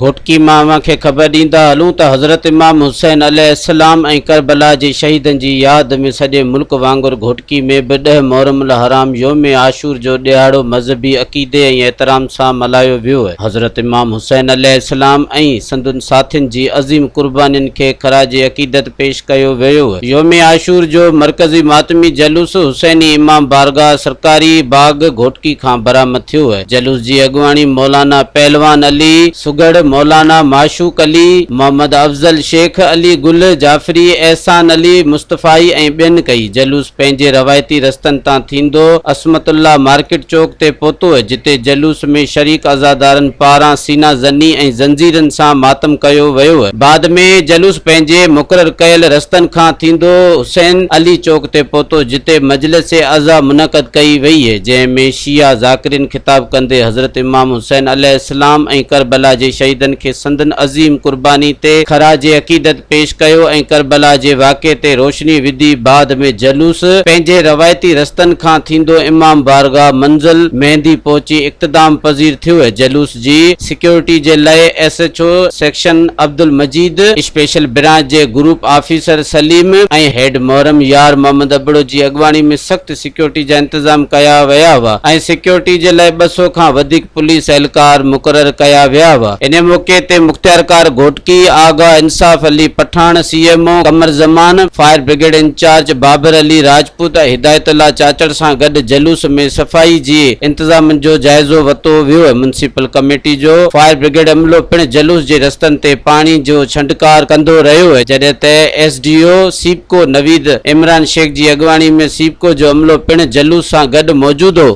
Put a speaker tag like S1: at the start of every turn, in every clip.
S1: घोटकी मां खे ख़बर ॾींदा हलूं त हज़रत इमाम हुसैन अलैहिस्सलाम ऐं करबला जे शहीदनि जी यादि में सॼे मुल्क वांगुरु घोटकी में बि 10 मुहर्रम हराम योम आशूर जो ॾियारो मज़हबी अक़ीदे ऐं एहतराम सां मल्हायो वियो आहे। हज़रत इमाम हुसैन अलैहिस्सलाम ऐं संदुनि साथियुनि जी अज़ीम कुर्बानियुनि खे ख़राज अक़ीदत पेश कयो वियो आहे। योम आशूर जो मरकज़ी मातमी जलूस हुसैनी इमाम बारगाह सरकारी बाग घोटकी खां बरामद थियो आहे। जलूस जी अॻुवाणी मौलाना पहलवान अली सुगड़, मौलाना माशूक अली, मोहम्मद अफजल शेख अली गुल, जाफरी एहसान अली मुस्तफ़ाई ऐं ॿियनि कई। जलूस पंहिंजे रवायती रस्तनि तां थींदो असमतुल्ला मार्केट चौक ते पहुतो आहे, जिते जलूस में शरीक अज़ादारनि पारां सीना ज़नी ऐं ज़ंजीरनि सां मातम कयो वियो आहे। बाद में जलूस पंहिंजे मुक़रर कयल रस्तनि खां थींदो हुसैन अली चौक ते पहुतो, जिते मजलिस अज़ा मुनक़द कई वई आहे, जंहिं में शिया ज़ाकिरीन ख़िताब कंदे हज़रत इमाम हुसैन अलैहिस्सलाम ऐं करबला जे शहीदनि खे संदन अज़ीम कुर्बानी ते ख़राज अक़ीदत पेश कयो ऐं करबला जे वाक़े ते रोशनी विधी। बाद में जलूस पंहिंजे रवायती रस्तनि खां थींदो इमाम बारगाह मंज़िल मेहंदी पहुची इक़्तिदाम पज़ीर थियो आहे। जलूस जी सिक्योरिटी जे लाइ SHO सेक्शन अब्दुल मजीद, स्पेशल ब्रांच जे ग्रुप ऑफिसर सलीम ऐं हेड मोहरम यार मोहम्मद अबड़ो जी अॻुवाणी में सख़्त सिक्योरिटी जा इंतज़ाम कया विया हुआ ऐं सिक्योरिटी जे लाइ 200 खां वधीक पुलिस एहलकार मुक़रर कया विया हुआ। इन मौके ते मुख्तियारकार घोटकी आगा इंसाफ अली पठान, CMO कमर ज़मान, फायर ब्रिगेड इंचार्ज बाबर अली राजपूत, हिदायतुल्ला चाचड़ सां गॾु जलूस में सफ़ाई जी इंतज़ामनि जो जाइज़ो वरितो वियो आहे। म्युनिसिपल कमेटी जो फायर ब्रिगेड अमलो पिणु जलूस जे रस्तनि ते पाणी जो छंटकार कंदो रहियो आहे, जॾहिं त SDO सीपको नवीद इमरान शेख जी अॻुवाणी में सीपको जो अमलो पिणु जलूस सां गॾु मौजूद हो।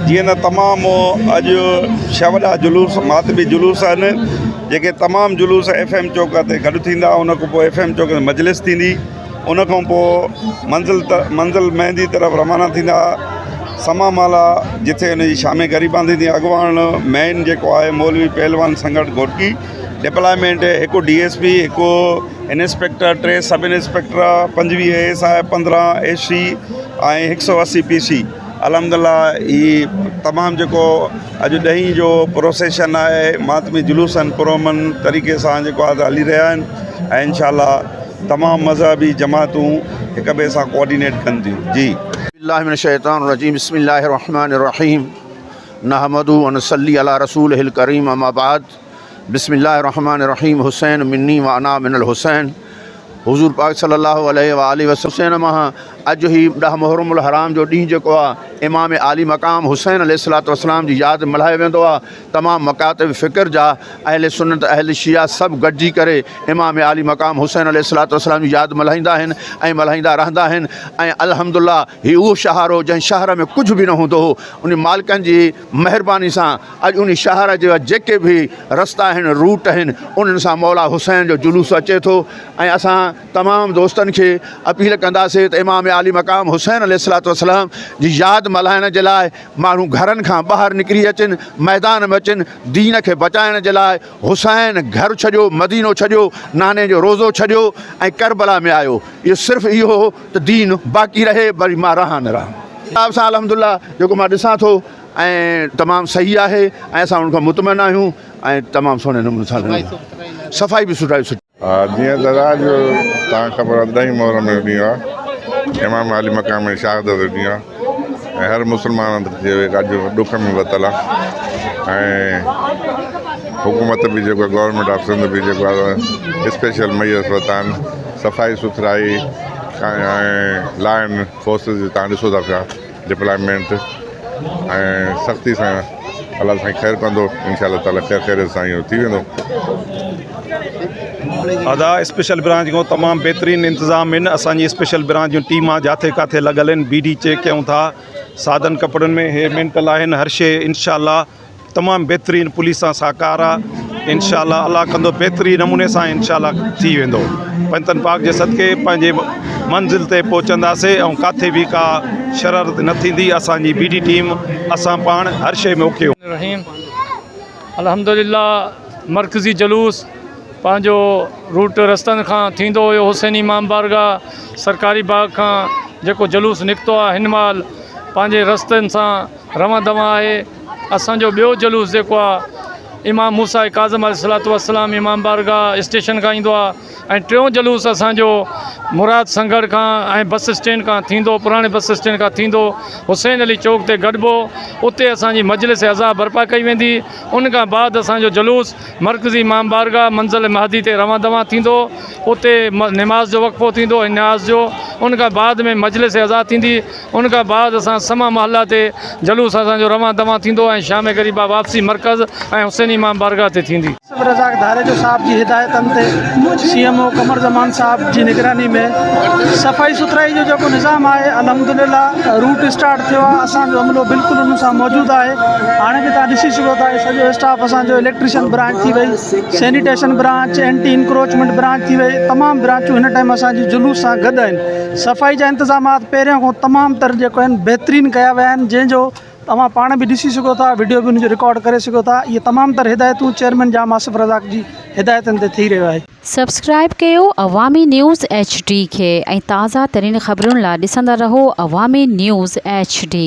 S2: जीअं त तमामु अॼु छह वॾा जुलूस मातमी जुलूस आहिनि, जेके तमामु जुलूस FM चौक ते गॾु थींदा। उन खां पोइ FM चौक ते मजलिस थींदी, उन खां पोइ मंज़िल मेहंदी तरफ़ रवाना थींदा। समा माला जिथे हुनजी शाम ग़रीबान थींदी। अॻुवान मेन जेको आहे मौलवी पहलवान संगठ घोटकी। डिप्लॉयमेंट हिकु DSP, हिकु inspector, 3 sub inspector, 25 ASI, 15 SC ऐं 180 PC। अलहमदुलिल्लाह ही तमामु जेको अॼु 10 जो प्रोसेशन आहे, मातमी जुलूस आहिनि, पुरअमन तरीक़े सां जेको आहे हली रहिया आहिनि ऐं इंशाअल्लाह तमामु मज़हबी जमातूं हिक ॿिए सां कोऑर्डिनेट कनि थियूं। जी
S3: बिस्मिल्लाहिर्रहमानिर्रहीम, बिस्मिल्लाहिर्रहमानिर्रहीम, नहमदु व नसल्ली अला रसूलिहिल करीम, अम्मा बाद। बिस्मिल्लाहिर्रहमानिर्रहीम। हुसैन मिन्नी व अना मिनल हुसैन। हुज़ूर पाक सल्लल्लाहु अलैहि वसल्लम मां अॼु ही 10 मुहर्रम हराम जो ॾींहुं जेको आहे इमाम आली मक़ाम हुसैन अलैहिस्सलातु वस्सलाम जी यादि मल्हायो वेंदो आहे। तमामु मकातिब फ़िक्र जा अहल सुन्नत अहल शिया सभु गॾिजी करे इमाम आली मक़ाम हुसैन अलैहिस्सलातु वस्सलाम जी यादि मल्हाईंदा आहिनि ऐं मल्हाईंदा रहंदा आहिनि। ऐं अल्हम्दुलिल्लाह हीउ उहो शहर हो जंहिं शहर में कुझु बि न हूंदो हो। उन मालिकनि जी महिरबानी सां अॼु उन शहर जा जेके बि रस्ता आहिनि, रूट आहिनि, उन्हनि सां मौला हुसैन जो जुलूस अचे थो। ऐं असां तमामु दोस्तनि खे अपील कंदासीं त इमाम आली मक़ाम हुसैन अलैहिस्सलातु वस्सलाम जी यादि मल्हाइण जे लाइ माण्हू घरनि खां ॿाहिरि निकिरी अचनि, मैदान में अचनि, दीन खे बचाइण जे लाइ। हुसैन घर छॾियो, मदीनो छॾियो, नाने जो रोज़ो छॾियो ऐं करबला में आयो। इहो सिर्फ़ु इहो हो त दीन बाक़ी रहे, वरी मां रहां न रहां। हिसाब सां अल्हम्दुलिल्लाह जेको मां ॾिसां थो ऐं तमामु सही आहे ऐं असां उनखां मुतमइन आहियूं ऐं तमामु सुहिणे नमूने सां सफ़ाई बि सुठी।
S4: जीअं त अॼु तव्हां ख़बर आहे 10 मुहर्रम जो ॾींहुं आहे, इमाम आली मक़ाम में शहादत जो ॾींहुं आहे ऐं हर मुस्लमान जे अॼु ॾुख में वतल आहे। ऐं हुकूमत बि जेको आहे गवर्नमेंट ऑफ सिंध बि जेको आहे स्पेशल मैयस वरिता आहिनि, सफ़ाई सुथराई ऐं लॉ एंड फोर्सिस तव्हां ॾिसो था पिया डिप्लॉयमेंट ऐं सख़्ती सां अलाह साईं ख़ैरु कंदो, इंशाअल्लाह ताला ख़ैर सां इहो थी वेंदो।
S2: अदा स्पेशल ब्रांच खां तमामु बहितरीनु इंतज़ाम आहिनि। असांजी स्पेशल ब्रांच जूं टीमां जिथे किथे लॻल आहिनि, BD चेक कयूं था, साधन कपिड़नि में हे मेंटल आहिनि, हर शइ इंशाअल्लाह तमामु बहितरीनु पुलिस सां साकार आहे। इंशाअल्लाह अल्लाह कंदो बहितरीनु नमूने सां इंशाअल्लाह थी वेंदो। पंजतन पाक जे सदके पंहिंजे मंज़िल ते पहुचंदासीं ऐं किथे बि का शरारत न थींदी। असांजी BD टीम असां पाण हर शइ में ओके।
S5: अल्हम्दुलिल्लाह मरकज़ी जलूस पंहिंजो रूट रस्तनि खां थींदो हुयो। हुसैनी इमाम बारगाह सरकारी बाग खां जेको जलूस निकितो आहे हिन महिल पंहिंजे रस्तनि सां रवां दवां आहे। असांजो ॿियो जलूस जेको आहे इमाम मूसा काज़िम अलैहिस्सलातु वस्सलाम इमाम बारगाह स्टेशन खां ईंदो आहे ऐं टियों जुलूस असांजो मुराद संगड़ खां ऐं बस स्टैंड खां थींदो, पुराणे बस स्टैंड खां थींदो हुसैन अली चौक ते गॾिबो, उते असांजी मजलिस अज़ा बर्पा कई वेंदी। उन खां बाद असांजो जुलूस मरकज़ी इमाम बारगाह मंज़िल महदी ते रवां दवां थींदो, उते निमाज़ जो वक़फ़ो थींदो न्याज़ जो। उन खां बाद में मजलिस अज़ा थींदी। उन खां बाद असां समा महला ते जुलूस असांजो रवां दवां थींदो ऐं शाम ग़रीबा वापसी मरकज़ ऐं हुसैन इमाम बारगाह ते थींदी।
S6: रज़ाक धारेजो साहब जी हिदायतनि ते CMO कमर ज़मान साहब जी निगरानी में सफ़ाई सुथराई जो जेको निज़ाम आहे अल्हम्दुलिल्लाह रूट स्टार्ट थियो आहे। असांजो अमलो बिल्कुलु उन सां मौजूदु आहे। हाणे बि तव्हां ॾिसी सघो था सॼो स्टाफ असांजो इलेक्ट्रिशियन ब्रांच थी वई, sanitation branch, anti encroachment branch थी वई, तमामु ब्रांचूं हिन टाइम असांजी जुलूस सां गॾु आहिनि। सफ़ाई जा इंतज़ामात पहिरियों खां तमामु तर जेको आहिनि बहितरीनु कया विया आहिनि, जंहिंजो तव्हां पाण बि ॾिसी सघो था, वीडियो बि उनजो रिकॉर्ड करे सघो था। इहे तमामु तर हिदायतूं चेयरमैन जाम आसिफ़ रज़ाक जी हिदायतनि ते थी रहियो आहे।
S7: सब्सक्राइब कयो अवामी न्यूज़ HD खे ऐं ताज़ा तरीन ख़बरुनि लाइ ॾिसंदा रहो अवामी न्यूज़ HD।